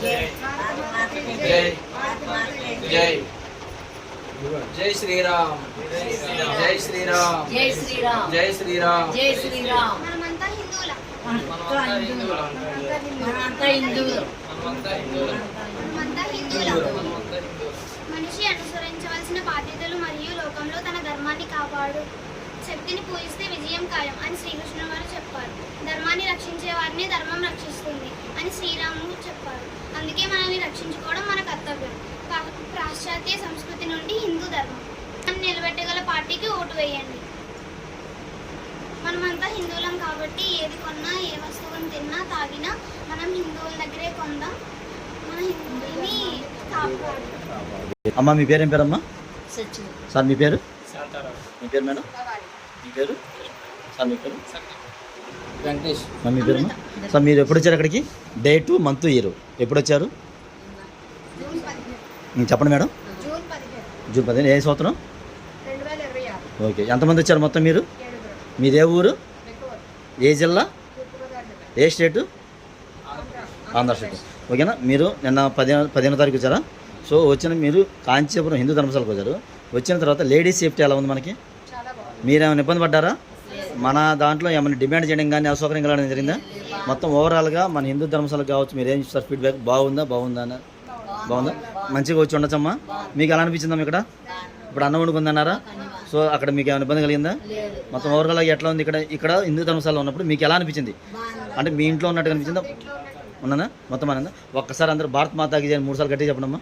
జై జై శ్రీరామ్ జై శ్రీరామ్ జై శ్రీరామ్ జై శ్రీరామ్ జై శ్రీరామ్. మనమంతా హిందువులం. మనంతా హిందువులు. మనిషి అనుసరించవలసిన బాధ్యతలు మరియు లోకంలో తన ధర్మాన్ని కాపాడు శక్తిని పూజిస్తే విజయం ఖాయం అని శ్రీకృష్ణుడు వారు చెప్పారు. ధర్మాన్ని రక్షించే వారిని ధర్మం రక్షిస్తుంది అని శ్రీరాముడు చెప్పారు. అందుకే మనల్ని రక్షించుకోవడం మన కర్తవ్యం. పాశ్చాత్య సంస్కృతి నుండి హిందూ ధర్మం నిలబెట్టగల పార్టీకి ఓటు వేయండి. మనమంతా హిందువులం కాబట్టి ఏది కొన్నా ఏ వస్తువుని తిన్నా తాగినా మనం హిందువుల దగ్గరే కొందాం. మన హిందువుల్ని కాపాడు. అమ్మ మీ పేరు ఏం పేరమ్మా? సత్యం. సార్ మీ పేరు? మీ పేరు మేడం? మీ పేరు? సార్ మీ పేరు? వెంకటేష్. మీ పేరు? సార్ మీరు ఎప్పుడు వచ్చారు అక్కడికి? డేటు మంత్ ఇయర్ ఎప్పుడు వచ్చారు చెప్పండి మేడం. జూన్ 15. ఏ సంవత్సరం? ఓకే. ఎంతమంది వచ్చారు మొత్తం మీరు? మీదే ఊరు? ఏ జిల్లా? ఏ స్టేటు? ఆంధ్ర స్టేట్. ఓకేనా. మీరు నిన్న 15వ తారీఖు వచ్చారా? సో వచ్చిన మీరు కాంచీపురం హిందూ ధర్మశాలకు వచ్చారు. వచ్చిన తర్వాత లేడీస్ సేఫ్టీ ఎలా ఉంది మనకి? మీరేమైనా ఇబ్బంది పడ్డారా? మన దాంట్లో ఏమైనా డిమాండ్ చేయడం కానీ అసౌకర్యం కలగడం జరిగిందా? మొత్తం ఓవరాల్గా మన హిందూ ధర్మశాలకు కావచ్చు మీరు ఏం చూస్తారు? ఫీడ్బ్యాక్ బాగుందా? బాగుందా? మంచిగా వచ్చి ఉండొచ్చమ్మా. మీకు ఎలా అనిపించిందమ్మా ఇక్కడ? ఇప్పుడు అన్నం వండుకుందన్నారా? సో అక్కడ మీకు ఏమైనా ఇబ్బంది కలిగిందా? మొత్తం ఓవరాల్గా ఎట్లా ఉంది ఇక్కడ హిందూ ధర్మశాలలో ఉన్నప్పుడు మీకు ఎలా అనిపించింది? అంటే మీ ఇంట్లో ఉన్నట్టు అనిపించిందా? ఉన్నానా మొత్తం అనందా? ఒక్కసారి అందరూ భారత్ మాతాకి 3 సార్లు గట్టిగా చెప్పండమ్మా.